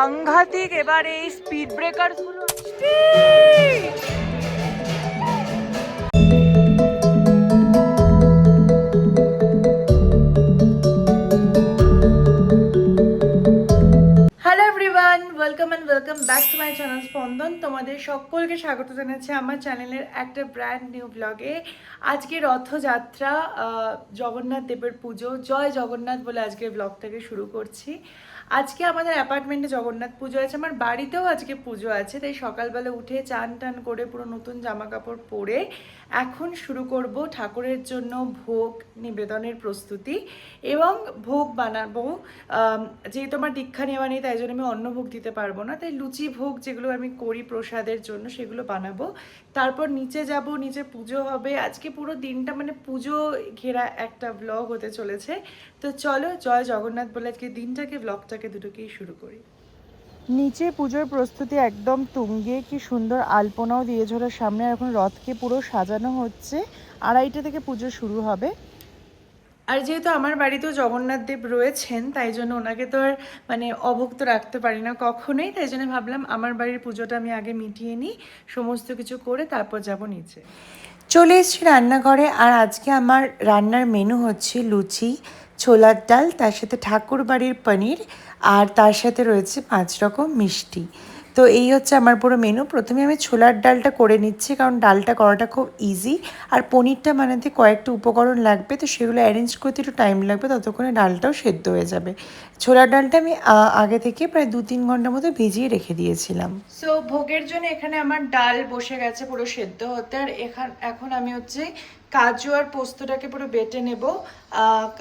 সাংঘাতিক এবার এই স্পিড ব্রেকার গুলো। Hello everyone, welcome and welcome back to my channel স্পন্দন। তোমাদের সকলকে স্বাগত জানাচ্ছি আমার চ্যানেলের একটা ব্র্যান্ড নিউ ব্লগে। আজকে রথযাত্রা, জগন্নাথ দেবের পুজো, জয় জগন্নাথ বলে আজকে ব্লগটাকে শুরু করছি। আজকে আমাদের অ্যাপার্টমেন্টে জগন্নাথ পুজো আছে, আমার বাড়িতেও আজকে পুজো আছে, তাই সকালবেলা উঠে চান টান করে পুরো নতুন জামা কাপড় পরে এখন শুরু করব ঠাকুরের জন্য ভোগ নিবেদনের প্রস্তুতি এবং ভোগ বানাবো। যেহেতু আমার দীক্ষা নেওয়া নেই তাই জন্য আমি অন্ন ভোগ দিতে পারবো না, তাই লুচি ভোগ যেগুলো আমি করি প্রসাদের জন্য সেগুলো বানাবো। তারপর নিচে যাব, নিচে পুজো হবে। আজকে পুরো দিনটা মানে পুজো ঘেরা একটা ব্লগ হতে চলেছে। তো চলো জয় জগন্নাথ বলে আজকে দিনটাকে ব্লগটাকে দুটোকেই শুরু করি। নিচে পুজোর প্রস্তুতি একদম তুঙ্গে, কি সুন্দর আলপনাও দিয়ে ঝোলার সামনে। এখন রথকে পুরো সাজানো হচ্ছে, 2:30 থেকে পুজো শুরু হবে। আর যেহেতু আমার বাড়িতেও জগন্নাথ দেব রয়েছেন তাই জন্য ওনাকে তো আর মানে অভুক্ত রাখতে পারি না কখনোই, তাই জন্য ভাবলাম আমার বাড়ির পুজোটা আমি আগে মিটিয়ে নিই, সমস্ত কিছু করে তারপর যাব নিচে। চলে এসেছি রান্নাঘরে, আর আজকে আমার রান্নার মেনু হচ্ছে লুচি, ছোলার ডাল, তার সাথে ঠাকুর বাড়ির পনির, আর তার সাথে রয়েছে 5 রকম মিষ্টি। তো এই হচ্ছে আমার পুরো মেনু। প্রথমে আমি ছোলার ডালটা করে নিচ্ছি, কারণ ডালটা করাটা খুব ইজি, আর পনিরটা বানাতে কয়েকটা উপকরণ লাগবে, তো সেগুলো অ্যারেঞ্জ করতে একটু টাইম লাগবে, ততক্ষণে ডালটাও সেদ্ধ হয়ে যাবে। ছোলার ডালটা আমি আগে থেকে প্রায় 2-3 ঘন্টার মতো ভিজিয়ে রেখে দিয়েছিলাম। সো ভোগের জন্য এখানে আমার ডাল বসে গেছে পুরো সেদ্ধ হতে, আর এখন আমি হচ্ছে কাজু আর পোস্তটাকে পুরো বেটে নেব,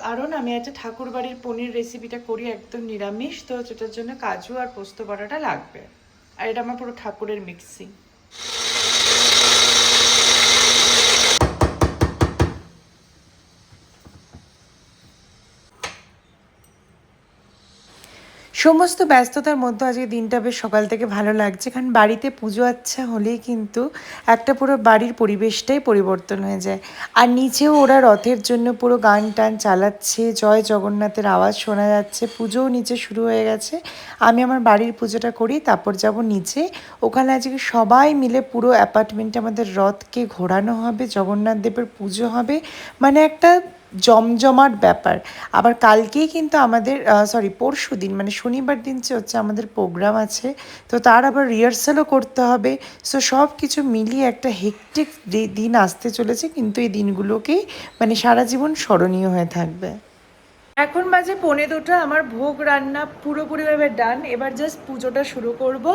কারণ আমি একটা ঠাকুর বাড়ির পনির রেসিপিটা করি একদম নিরামিষ, তো সেটার জন্য কাজু আর পোস্ত বাটাটা লাগবে। আর এটা আমার পুরো ঠাকুরের মিক্সি। সমস্ত ব্যস্ততার মধ্যে আজকে দিনটা বেশ সকাল থেকে ভালো লাগছে, কারণ বাড়িতে পুজো আচ্ছা হলেই কিন্তু একটা পুরো বাড়ির পরিবেশটাই পরিবর্তন হয়ে যায়। আর নিচেও ওরা রথের জন্য পুরো গান টান চালাচ্ছে, জয় জগন্নাথের আওয়াজ শোনা যাচ্ছে, পুজোও নিচে শুরু হয়ে গেছে। আমি আমার বাড়ির পুজোটা করি, তারপর যাব নিচে। ওখানে আজকে সবাই মিলে পুরো অ্যাপার্টমেন্টে আমাদের রথকে ঘোরানো হবে, জগন্নাথ দেবের পুজো হবে, মানে একটা জমজমাট ব্যাপার। আবার কালকেই কিন্তু আমাদের পরশু দিন মানে শনিবার দিন হচ্ছে আমাদের প্রোগ্রাম আছে, তো তার আবার রিহার্সালও করতে হবে। সো সব কিছু মিলিয়ে একটা হেক্টিক দিন আসতে চলেছে, কিন্তু এই দিনগুলোকেই মানে সারা জীবন স্মরণীয় হয়ে থাকবে। এখন বাজে 1:45, আমার ভোগ রান্না পুরোপুরিভাবে ডান। এবার জাস্ট পুজোটা শুরু করব।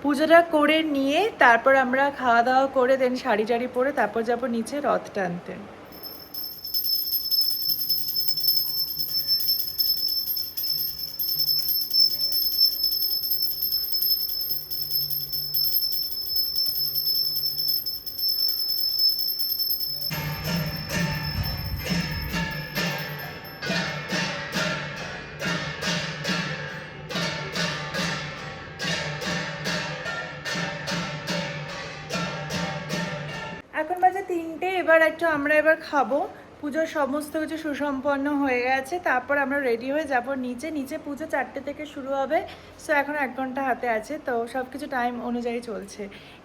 পুজোটা করে নিয়ে তারপর আমরা খাওয়া দাওয়া করে দেন শাড়ি টাড়ি পরে তারপর যাব নিচে রথ টানতে। এখন বাজে 3টে, এবার আমরা এবার খাবো। পুজোর সমস্ত কিছু সুসম্পন্ন হয়ে গেছে, তারপর আমরা রেডি হয়ে যাব নিচে। নিচে পুজো 4টে থেকে শুরু হবে, সো এখন 1 ঘন্টা হাতে আছে, তো সব কিছু টাইম অনুযায়ী চলছে।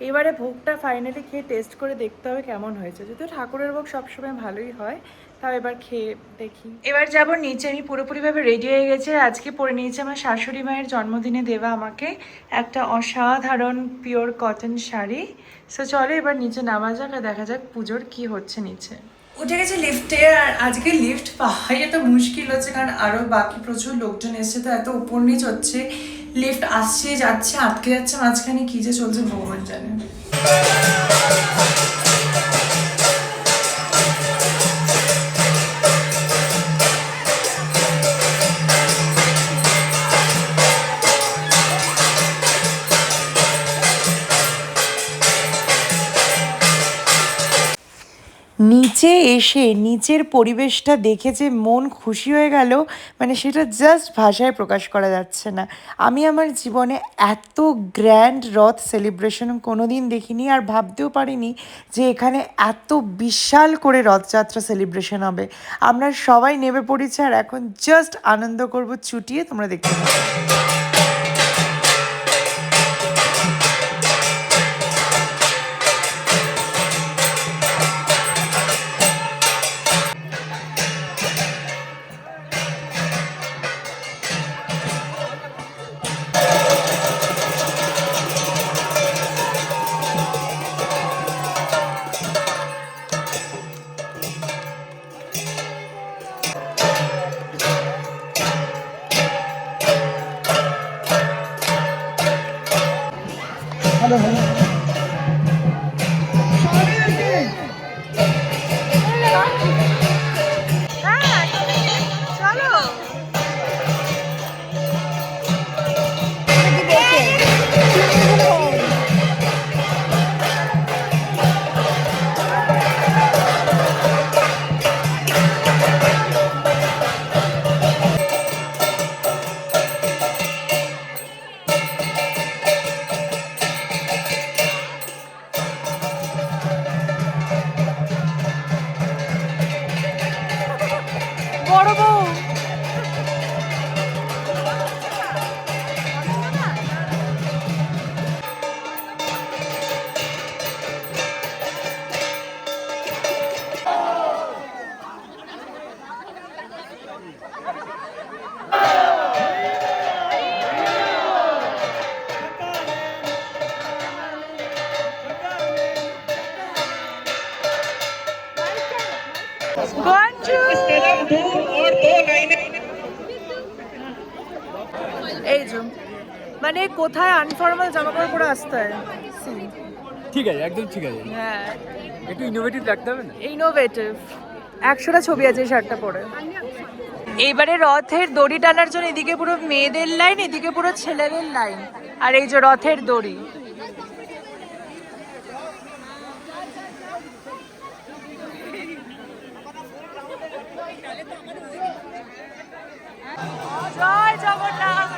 এবারে ভোগটা ফাইনালি খেয়ে টেস্ট করে দেখতে হবে কেমন হয়েছে। যদিও ঠাকুরের ভোগ সবসময় ভালোই হয়, তাও এবার খেয়ে দেখি। এবার যাব নিচে। আমি পুরোপুরিভাবে রেডি হয়ে গেছি, আজকে পরে নিয়েছি আমার শাশুড়ি মায়ের জন্মদিনে দেওয়া আমাকে একটা অসাধারণ পিওর কটন শাড়ি। সো চলো এবার নিচে নামা যাক আর দেখা যাক পুজোর কি হচ্ছে নিচে। উঠে গেছে লিফটে, আর আজকে লিফট পাওয়াই এত মুশকিল হচ্ছে, কারণ আরও বাকি প্রচুর লোকজন এসছে, তো এত উপর নিচ হচ্ছে, লিফট আসছে যাচ্ছে আটকে যাচ্ছে মাঝখানে, কি যে চলছে ভগবান জানে। নিচে এসে নিচের পরিবেশটা দেখে যে মন খুশি হয়ে গেল, মানে সেটা জাস্ট ভাষায় প্রকাশ করা যাচ্ছে না। আমি আমার জীবনে এত গ্র্যান্ড রথ সেলিব্রেশন কোনো দিন দেখিনি, আর ভাবতেও পারিনি যে এখানে এত বিশাল করে রথযাত্রা সেলিব্রেশন হবে। আমরা সবাই নেমে পড়েছি, আর এখন জাস্ট আনন্দ করব চুটিয়ে, তোমরা দেখতে পাবে। এই যে মানে কোথায় আনফর্মাল জামা কাপড় পরে আসতে হয়। ঠিক আছে, একদম ঠিক আছে। হ্যাঁ, একটু ইনোভেটিভ রাখতে হবে না? ইনোভেটিভ। 100টা ছবি আছে এই শার্টটা পরে। এইবারে রথের দড়ি টানার জন্য এদিকে পুরো মেয়েদের লাইন, এদিকে পুরো ছেলেদের লাইন। আর এই যে রথের দড়ি। জয় জগন্নাথ।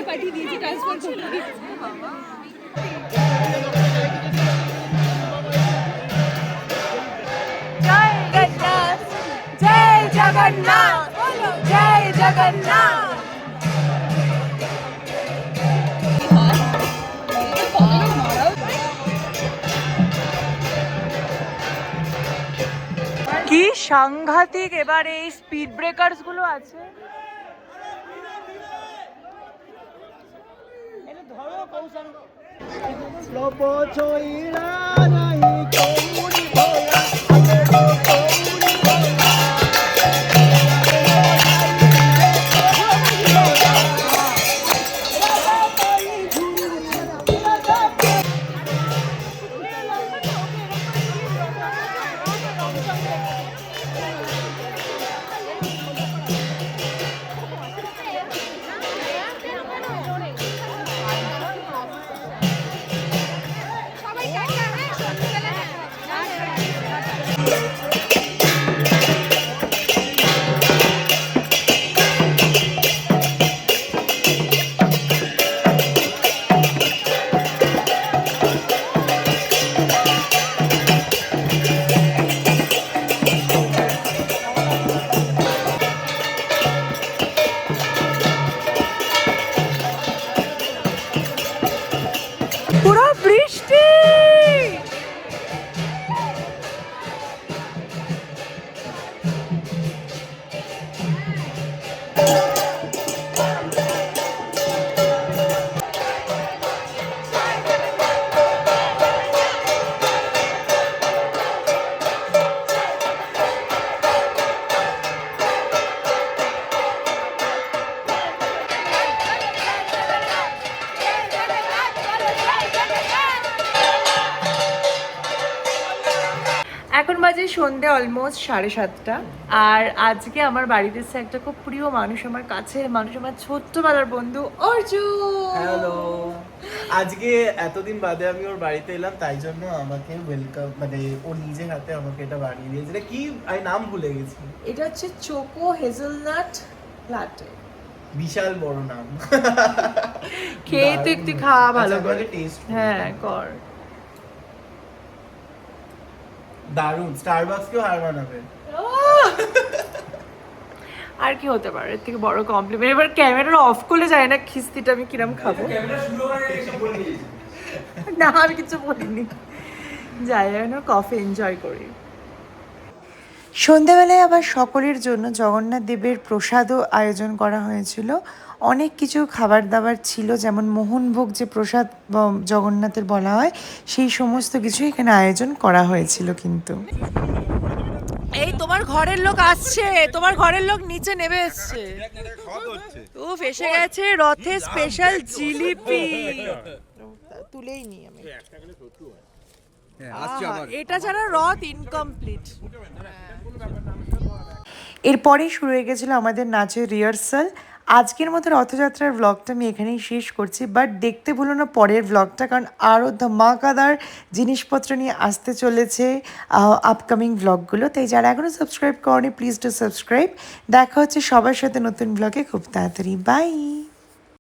পাঠিয়ে দিয়েছি ট্রান্সফার করে। জয় জগন্নাথ, জয় জগন্নাথ, জয় জগন্নাথ। কি সাংঘাতিক এবার এই স্পিড ব্রেকারস গুলো আছে। পুরো বৃষ্টি। এখন বাজে সন্ধ্যে অলমোস্ট 7:30। আর আজকে আমার বাড়িতে এসে একটা খুব প্রিয় মানুষ, আমার কাছের মানুষ, আমার ছোট্টবেলার বন্ধু অর্জুন। হ্যালো। আজকে এতদিন বাদে আমি ওর বাড়িতে এলাম, তাই জন্য আমাকে ওয়েলকাম, মানে ও নিজে হাতে আমাকে এটা বানিয়ে দিয়েছে। এটা কি আমি নাম ভুলে গেছি। এটা হচ্ছে চোকো হেজেলনাট লাটে। বিশাল বড় নাম। খেয়ে তো একটু খাওয়া ভালো আচ্ছা, করে। টেস্ট হ্যাঁ কর। দারুন, স্টারবাকস কেও হার মানাবে। আর কি হতে পারে এর থেকে বড় কমপ্লিমেন্ট। এবার ক্যামেরা অফ করলে যায় না খিস্তিটা আমি কিরম খাবো। না আমি কিছু বলিনি, যাই না কফি এনজয় করি। সন্ধেবেলায় আবার সকলের জন্য জগন্নাথ দেবের প্রসাদও আয়োজন করা হয়েছিল। অনেক কিছু খাবার দাবার ছিল, যেমন মোহনভোগ যে প্রসাদ জগন্নাথের বলা হয়, সেই সমস্ত কিছু এখানে আয়োজন করা হয়েছিল। কিন্তু এই তোমার ঘরের লোক আসছে, তোমার ঘরের লোক নিচে নেমে এসছে। ও ফেসে গেছে রথে স্পেশাল জিলিপি। তুলেই নি আমি, এটা ছাড়া রথ ইনকমপ্লিট। এরপরেই শুরু হয়ে গেছিল আমাদের নাচের রিহার্সাল। আজকের মতো রথযাত্রার ব্লগটা আমি এখানেই শেষ করছি, বাট দেখতে ভুলো না পরের ব্লগটা, কারণ আরও ধামাকাদার জিনিসপত্র নিয়ে আসতে চলেছে আপকামিং ব্লগগুলো। তাই যারা এখনও সাবস্ক্রাইব করনি প্লিজ ডু সাবস্ক্রাইব। দেখা হচ্ছে সবার সাথে নতুন ব্লগে খুব তাড়াতাড়ি। বাই।